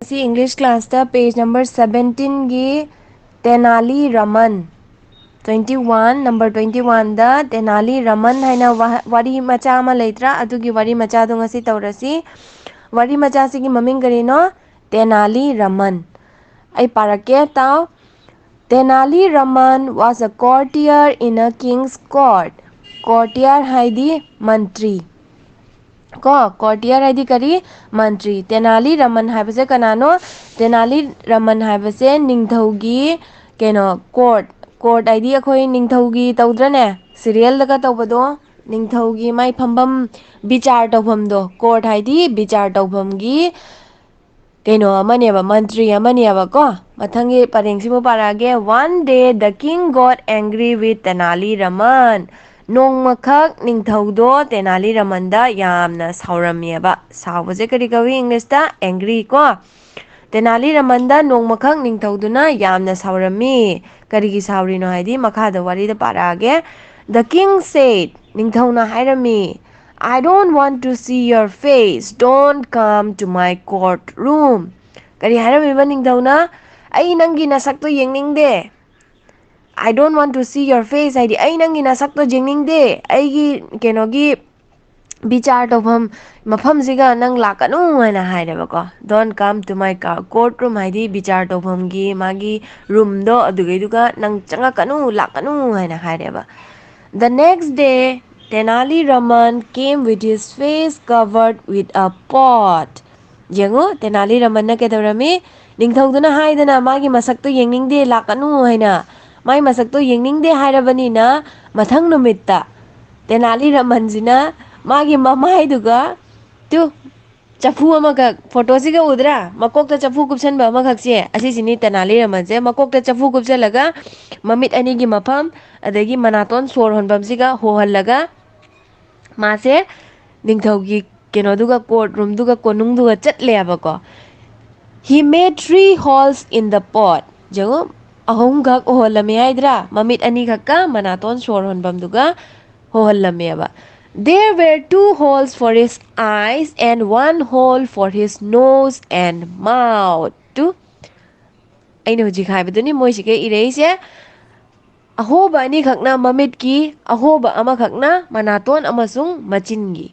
सी English class page number 17 की Tenali Raman 21 number 21 दा तेनाली रमन है वारी मचा अमा लेत्रा अदुगी वारी मचा दो ngasi तौरसी वारी मचा सिगी ममिंग करीनो तेनाली रमन आई पारके ताओ Tenali Raman was a courtier in a king's court courtier हाइदी मंत्री को कोर्टियर हाइदी करी मंत्री तेनाली रमन हाइबसे कनानो तेनाली रमन हाइबसे निंगथौगी केनो कोर्ट हाइदी अखोई निंगथौगी तौद्रने सीरियल लगा तौबदो निंगथौगी माई फंबम विचार तौफमदो कोर्ट हाइदी विचार तौफमगी केनो अमनेबा मंत्री अमनेबा को मथंगी परेंगसिमु पारागे one day the king got angry with Tenali Raman नोंमखक निंगथौदो Tenali रमनदा यामना सावरमियबा सावबसे करी कवी इंग्लिशदा एंग्री को Tenali रमनदा नोंमखक निंगथौदुना यामना सावरमी करीगी सावरिनो हाइदी मखादा वारीदा पारागे the king said निंगथौना हाइरमी I don't want to see your face don't come to my courtroom करी हाइरमिबा निंगथौना आई नंगी नसक्तो येंगनिंगदे I don't want to see your face हाइदी आई नंगी नसक्तो जेंगनिंगदे आईगी केनोगी विचार तौफम मफमसिगा नंग लाकनु हैना हाइरेबको don't come to my courtroom हाइदी विचार तौफमगी मागी रूमदो अदुगैदुगा नंग चंगकनु लाकनु हैना हाइरेबा The next day Tenali Raman came with his face covered with a pot yengo Tenali Raman na kedorami ningthauduna haidana magi masakto yengningde lakanu haina mai masakto yengningde hairabanina mathang numitta Tenali Raman sina magi mamaiduga tu chafu amaka photo siga udra makokta chafu kupsanba amakakse asisini Tenali Raman se makokta chafu kupsalaga mamit ani gi mafam adagi manaton sor honbam siga hohallaga मासे निंगथौगी केनोदुगा court रूमदुगा कोनुंगदुगा चटलेबको he made 3 holes in the pot जगो अहम गक होलमे आइद्रा ममित अनि गक्का मनातोन सोर होनबमदुगा होहल्लमेबा there were 2 holes for his eyes and 1 hole for his nose and mouth tu aina huji khaibaduni moisike ireise अहोबा अनि खकना ममित की अहोबा अमा खकना मनातोन अमसुंग मचिनगी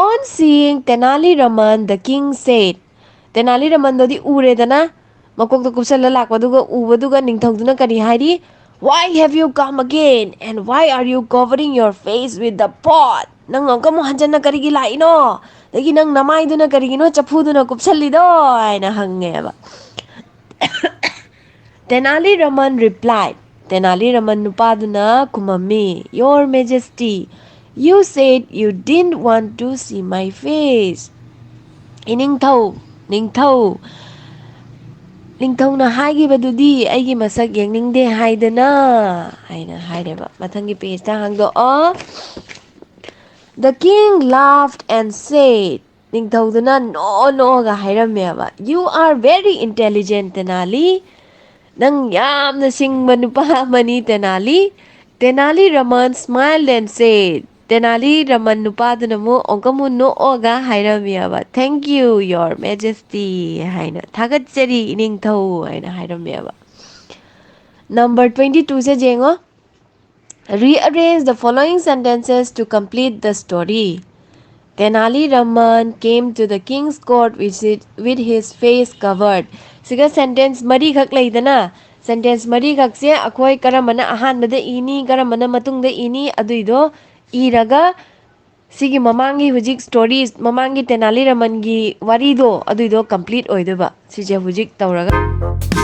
On seeing Tenali Raman the king said Tenali Raman dodi uredana makokta kupsalla lakwaduga ubaduga ningthongduna kari hairi Why have you come again and why are you covering your face with the pot nang angkamu hanjana karigi laino dagi nang namaiduna karigino chapuduna kupsallido aina hangeba Tenali Raman replied Tenali Raman nupaduna kumami Your Majesty you said you didn't want to see my face Ningthau na haigibadudi aigi masak yengningde haidana haina haireba mathangi page ta hangdo The king laughed and said Ningthauduna no ga hairameba You are very intelligent Tenali Nang yamna singba nupa mani Tenali Tenali Raman smiled and said Tenali Raman nupaduna mo onkamu no oga hairameba Thank you your majesty haina thagatsari ningthau haina hairameba Number 22 se jengo Rearrange the following sentences to complete the story Tenali Raman came to the king's court with his face covered. Siga sentence mari khak leidana sentence mari khak se akhoi karamana ahanbada ini karamana matungda ini aduido iraga sigi mamangi hujik stories mamangi Tenali Raman gi warido aduido complete oidoba sije hujik tawraga